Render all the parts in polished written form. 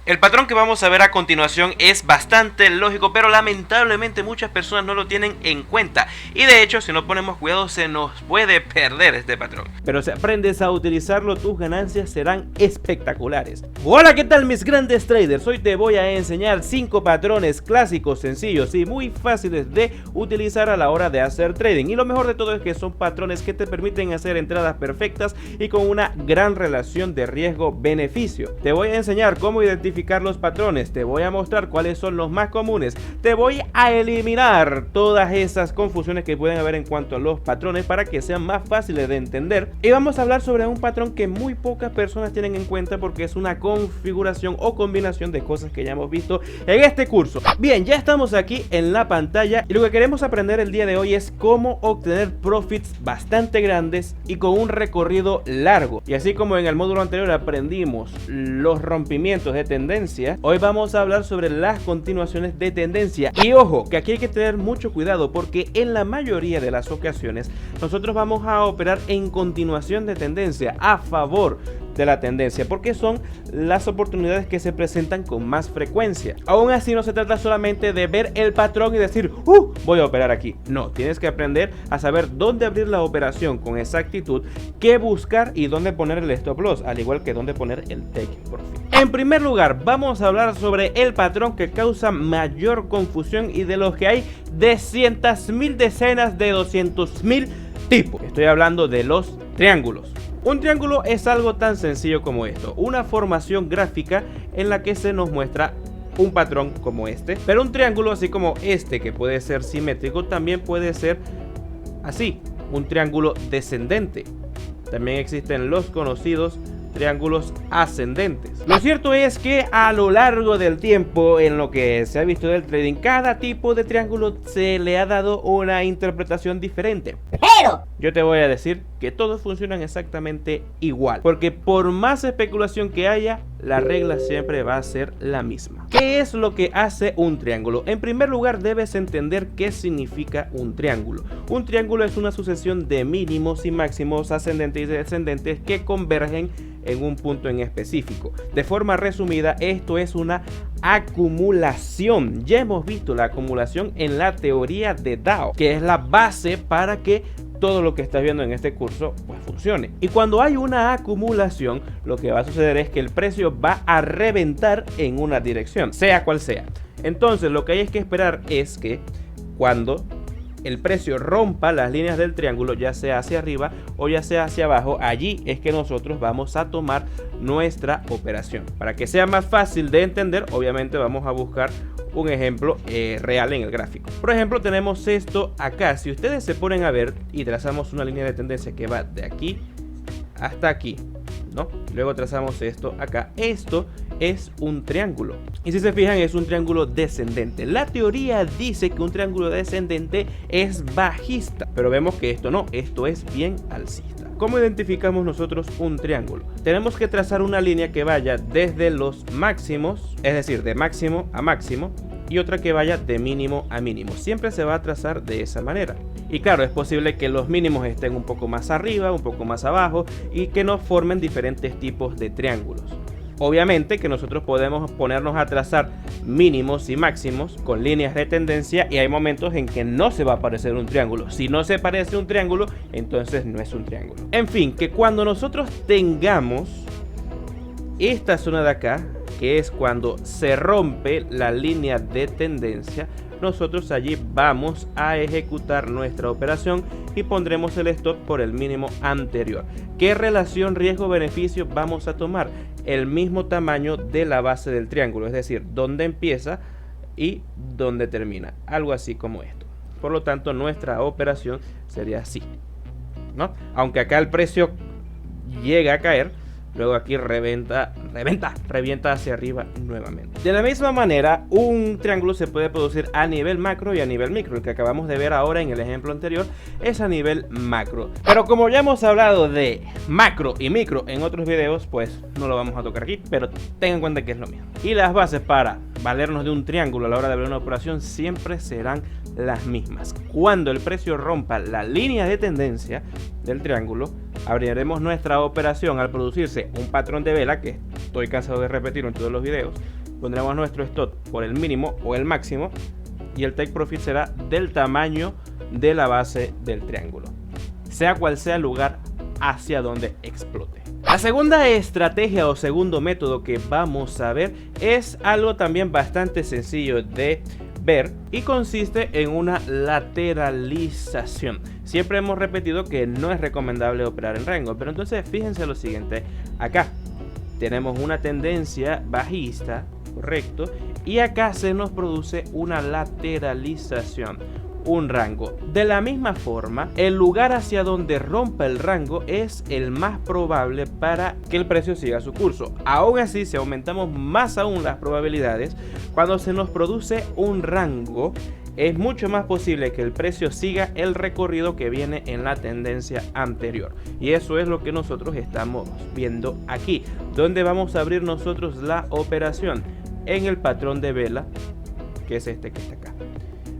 El patrón que vamos a ver a continuación es bastante lógico, pero lamentablemente muchas personas no lo tienen en cuenta. Y de hecho, si no ponemos cuidado, se nos puede perder este patrón. Pero si aprendes a utilizarlo, tus ganancias serán espectaculares. Hola, ¿qué tal mis grandes traders? Hoy te voy a enseñar 5 patrones clásicos, sencillos y muy fáciles de utilizar a la hora de hacer trading. Y lo mejor de todo es que son patrones que te permiten hacer entradas perfectas y con una gran relación de riesgo-beneficio. Te voy a enseñar cómo identificar los patrones, te voy a mostrar cuáles son los más comunes, te voy a eliminar todas esas confusiones que pueden haber en cuanto a los patrones para que sean más fáciles de entender, y vamos a hablar sobre un patrón que muy pocas personas tienen en cuenta porque es una configuración o combinación de cosas que ya hemos visto en este curso. Bien, ya estamos aquí en la pantalla y lo que queremos aprender el día de hoy es cómo obtener profits bastante grandes y con un recorrido largo. Y así como en el módulo anterior aprendimos los rompimientos de tendencia, hoy vamos a hablar sobre las continuaciones de tendencia. Y ojo, que aquí hay que tener mucho cuidado porque en la mayoría de las ocasiones nosotros vamos a operar en continuación de tendencia, a favor de la tendencia, porque son las oportunidades que se presentan con más frecuencia. Aún así no se trata solamente de ver el patrón y decir voy a operar aquí. No, tienes que aprender a saber dónde abrir la operación con exactitud, qué buscar y dónde poner el stop loss, al igual que dónde poner el take profit. En primer lugar, vamos a hablar sobre el patrón que causa mayor confusión y de los que hay de cientos mil, decenas de 200.000 tipos. Estoy hablando de los triángulos. Un triángulo es algo tan sencillo como esto, una formación gráfica en la que se nos muestra un patrón como este, pero un triángulo así como este, que puede ser simétrico, también puede ser así, un triángulo descendente. También existen los conocidos triángulos ascendentes. Lo cierto es que a lo largo del tiempo, en lo que se ha visto del trading, cada tipo de triángulo se le ha dado una interpretación diferente. Pero yo te voy a decir que todos funcionan exactamente igual, porque por más especulación que haya, la regla siempre va a ser la misma. ¿Qué es lo que hace un triángulo? En primer lugar, debes entender qué significa un triángulo. Un triángulo es una sucesión de mínimos y máximos ascendentes y descendentes que convergen en un punto en específico. De forma resumida, esto es una acumulación. Ya hemos visto la acumulación en la teoría de Dow, que es la base para que todo lo que estás viendo en este curso pues funcione. Y cuando hay una acumulación, lo que va a suceder es que el precio va a reventar en una dirección, sea cual sea. Entonces lo que hay que esperar es que cuando el precio rompa las líneas del triángulo, ya sea hacia arriba o ya sea hacia abajo, allí es que nosotros vamos a tomar nuestra operación. Para que sea más fácil de entender, obviamente vamos a buscar un ejemplo real en el gráfico. Por ejemplo, tenemos esto acá. Si ustedes se ponen a ver y trazamos una línea de tendencia que va de aquí hasta aquí, ¿no? Luego trazamos esto acá. Esto es un triángulo. Y si se fijan, es un triángulo descendente. La teoría dice que un triángulo descendente es bajista, pero vemos que esto no, esto es bien alcista. ¿Cómo identificamos nosotros un triángulo? Tenemos que trazar una línea que vaya desde los máximos, es decir, de máximo a máximo, y otra que vaya de mínimo a mínimo. Siempre se va a trazar de esa manera. Y claro, es posible que los mínimos estén un poco más arriba, un poco más abajo, y que nos formen diferentes tipos de triángulos. Obviamente que nosotros podemos ponernos a trazar mínimos y máximos con líneas de tendencia y hay momentos en que no se va a parecer un triángulo. Si no se parece un triángulo, entonces no es un triángulo. En fin, que cuando nosotros tengamos esta zona de acá, que es cuando se rompe la línea de tendencia, nosotros allí vamos a ejecutar nuestra operación y pondremos el stop por el mínimo anterior. ¿Qué relación riesgo-beneficio vamos a tomar? El mismo tamaño de la base del triángulo, es decir, dónde empieza y dónde termina, algo así como esto. Por lo tanto, nuestra operación sería así, ¿no? Aunque acá el precio llega a caer, luego aquí revienta hacia arriba nuevamente. De la misma manera, un triángulo se puede producir a nivel macro y a nivel micro. El que acabamos de ver ahora en el ejemplo anterior es a nivel macro. Pero como ya hemos hablado de macro y micro en otros videos, pues no lo vamos a tocar aquí, pero tengan en cuenta que es lo mismo. Y las bases para valernos de un triángulo a la hora de ver una operación siempre serán las mismas. Cuando el precio rompa la línea de tendencia del triángulo, abriremos nuestra operación al producirse un patrón de vela, que estoy cansado de repetir en todos los videos. Pondremos nuestro stop por el mínimo o el máximo y el take profit será del tamaño de la base del triángulo, sea cual sea el lugar hacia donde explote. La segunda estrategia o segundo método que vamos a ver es algo también bastante sencillo de ver y consiste en una lateralización. Siempre hemos repetido que no es recomendable operar en rango, pero entonces fíjense lo siguiente. Acá tenemos una tendencia bajista, correcto, y acá se nos produce una lateralización, un rango. De la misma forma, el lugar hacia donde rompa el rango es el más probable para que el precio siga su curso. Aún así, si aumentamos más aún las probabilidades, cuando se nos produce un rango, es mucho más posible que el precio siga el recorrido que viene en la tendencia anterior. Y eso es lo que nosotros estamos viendo aquí, donde vamos a abrir nosotros la operación en el patrón de vela, que es este que está acá.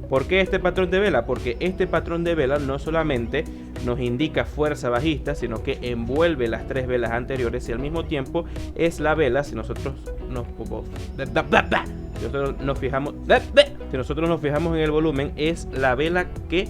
¿Por qué este patrón de vela? Porque este patrón de vela no solamente nos indica fuerza bajista, sino que envuelve las tres velas anteriores y al mismo tiempo es la vela, si nosotros nos fijamos en el volumen, es la vela que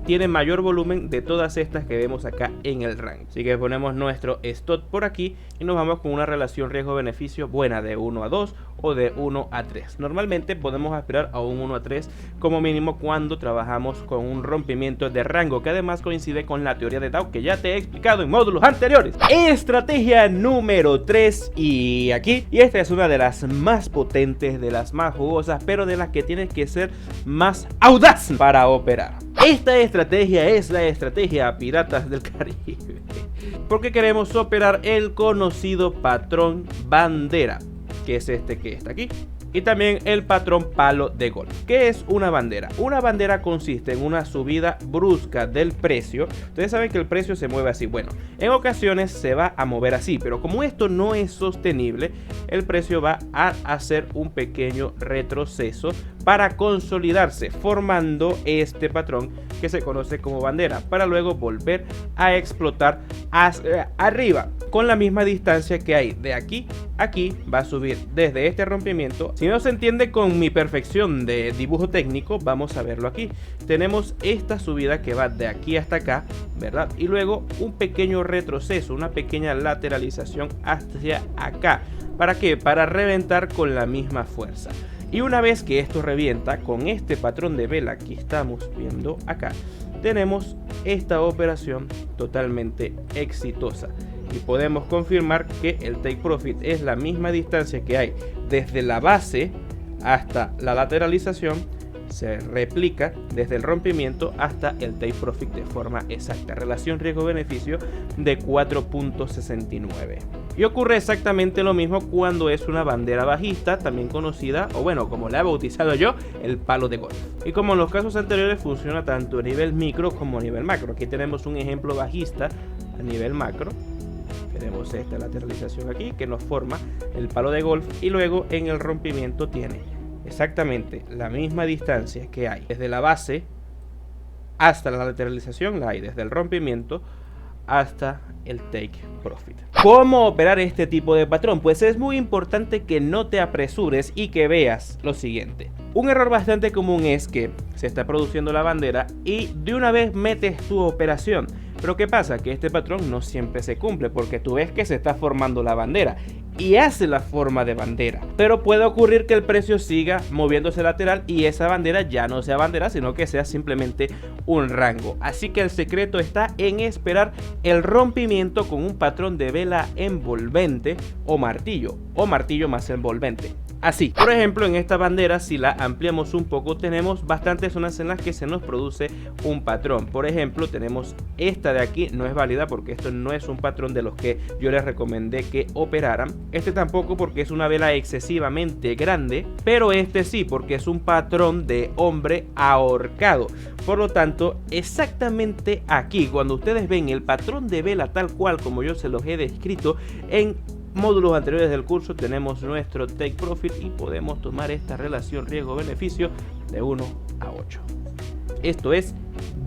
tiene mayor volumen de todas estas que vemos acá en el rango. Así que ponemos nuestro stop por aquí y nos vamos con una relación riesgo-beneficio buena de 1 a 2 o de 1 a 3. Normalmente podemos aspirar a un 1 a 3 como mínimo cuando trabajamos con un rompimiento de rango, que además coincide con la teoría de Dow que ya te he explicado en módulos anteriores. Estrategia número 3, y esta es una de las más potentes, de las más jugosas, pero de las que tienes que ser más audaz para operar. Esta estrategia es la estrategia Piratas del Caribe, porque queremos operar el conocido patrón bandera, que es este que está aquí, y también el patrón palo de golf. ¿Qué es una bandera? Una bandera consiste en una subida brusca del precio. Ustedes saben que el precio se mueve así. Bueno, en ocasiones se va a mover así, pero como esto no es sostenible, el precio va a hacer un pequeño retroceso para consolidarse, formando este patrón que se conoce como bandera, para luego volver a explotar hacia arriba con la misma distancia que hay de aquí a aquí. Va a subir desde este rompimiento. Si no se entiende con mi perfección de dibujo técnico, vamos a verlo aquí. Tenemos esta subida que va de aquí hasta acá, ¿verdad? Y luego un pequeño retroceso, una pequeña lateralización hacia acá. ¿Para qué? Para reventar con la misma fuerza. Y una vez que esto revienta con este patrón de vela que estamos viendo acá, tenemos esta operación totalmente exitosa. Y podemos confirmar que el take profit es la misma distancia que hay desde la base hasta la lateralización, se replica desde el rompimiento hasta el take profit de forma exacta. Relación riesgo-beneficio de 4.69. Y ocurre exactamente lo mismo cuando es una bandera bajista, también conocida, o bueno, como la he bautizado yo, el palo de golf. Y como en los casos anteriores, funciona tanto a nivel micro como a nivel macro. Aquí tenemos un ejemplo bajista a nivel macro. Tenemos esta lateralización aquí que nos forma el palo de golf, y luego en el rompimiento tiene exactamente la misma distancia que hay desde la base hasta la lateralización, la hay desde el rompimiento hasta el take profit. ¿Cómo operar este tipo de patrón? Pues es muy importante que no te apresures y que veas lo siguiente. Un error bastante común es que se está produciendo la bandera y de una vez metes tu operación. Pero ¿qué pasa? Que este patrón no siempre se cumple, porque tú ves que se está formando la bandera y hace la forma de bandera, pero puede ocurrir que el precio siga moviéndose lateral y esa bandera ya no sea bandera, sino que sea simplemente un rango. Así que el secreto está en esperar el rompimiento con un patrón de vela envolvente o martillo más envolvente. Así, por ejemplo, en esta bandera, si la ampliamos un poco, tenemos bastantes zonas en las que se nos produce un patrón. Por ejemplo, tenemos esta de aquí, no es válida porque esto no es un patrón de los que yo les recomendé que operaran. Este tampoco, porque es una vela excesivamente grande, pero este sí, porque es un patrón de hombre ahorcado. Por lo tanto, exactamente aquí, cuando ustedes ven el patrón de vela tal cual como yo se los he descrito, en módulos anteriores del curso tenemos nuestro Take Profit y podemos tomar esta relación riesgo-beneficio de 1 a 8. Esto es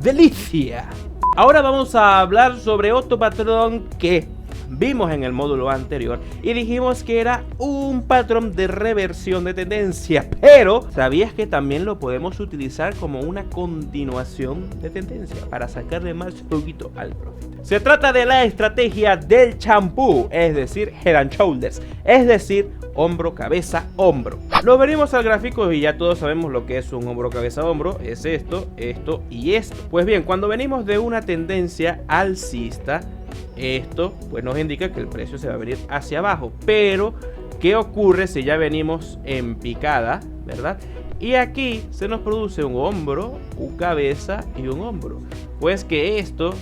delicia. Ahora vamos a hablar sobre otro patrón que vimos en el módulo anterior y dijimos que era un patrón de reversión de tendencia, pero ¿sabías que también lo podemos utilizar como una continuación de tendencia para sacarle más juguito al profit? Se trata de la estrategia del champú, es decir, Head and Shoulders, es decir, hombro, cabeza, hombro. Lo venimos al gráfico y ya todos sabemos lo que es un hombro, cabeza, hombro. Es esto, esto y esto. Pues bien, cuando venimos de una tendencia alcista, esto pues nos indica que el precio se va a venir hacia abajo. Pero, ¿qué ocurre si ya venimos en picada, verdad? Y aquí se nos produce un hombro, un cabeza y un hombro. Pues que esto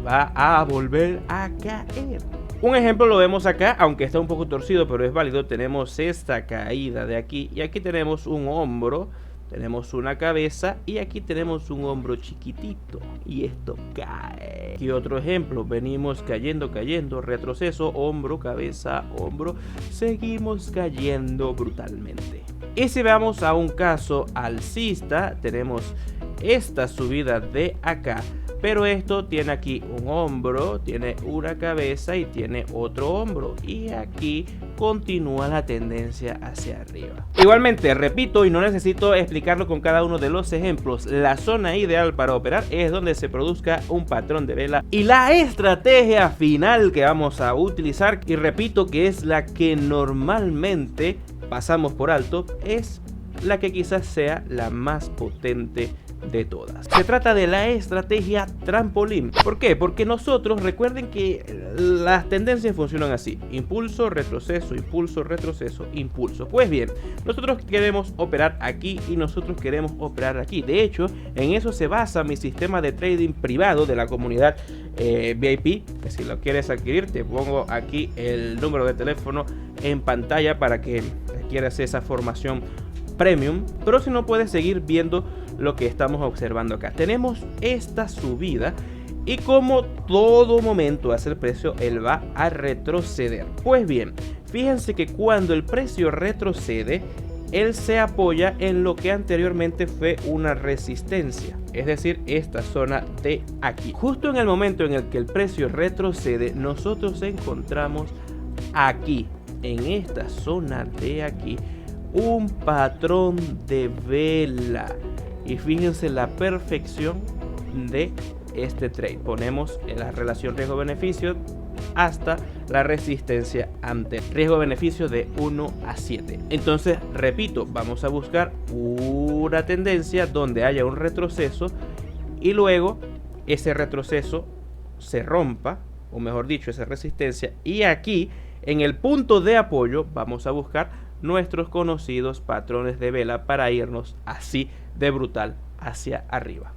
va a volver a caer. Un ejemplo lo vemos acá, aunque está un poco torcido, pero es válido. Tenemos esta caída de aquí y aquí tenemos un hombro, tenemos una cabeza y aquí tenemos un hombro chiquitito y esto cae. Aquí otro ejemplo, venimos cayendo, retroceso, hombro, cabeza, hombro, seguimos cayendo brutalmente. Y si vamos a un caso alcista, tenemos esta subida de acá, pero esto tiene aquí un hombro, tiene una cabeza y tiene otro hombro. Y aquí continúa la tendencia hacia arriba. Igualmente, repito, y no necesito explicarlo con cada uno de los ejemplos, la zona ideal para operar es donde se produzca un patrón de vela. Y la estrategia final que vamos a utilizar, y repito que es la que normalmente pasamos por alto, es la que quizás sea la más potente de todas. Se trata de la estrategia trampolín. ¿Por qué? Porque nosotros, recuerden que las tendencias funcionan así: impulso, retroceso, impulso, retroceso, impulso. Pues bien, nosotros queremos operar aquí y nosotros queremos operar aquí. De hecho, en eso se basa mi sistema de trading privado de la comunidad VIP, que si lo quieres adquirir te pongo aquí el número de teléfono en pantalla para que adquieras esa formación premium. Pero si no, puedes seguir viendo lo que estamos observando acá. Tenemos esta subida y como todo momento hace el precio, él va a retroceder. Pues bien, fíjense que cuando el precio retrocede, él se apoya en lo que anteriormente fue una resistencia, es decir, esta zona de aquí. Justo en el momento en el que el precio retrocede, nosotros encontramos aquí, en esta zona de aquí, un patrón de vela. Y fíjense la perfección de este trade. Ponemos en la relación riesgo-beneficio hasta la resistencia ante riesgo-beneficio de 1 a 7. Entonces, repito, vamos a buscar una tendencia donde haya un retroceso y luego ese retroceso se rompa, o mejor dicho, esa resistencia. Y aquí, en el punto de apoyo, vamos a buscar nuestros conocidos patrones de vela para irnos así de brutal hacia arriba.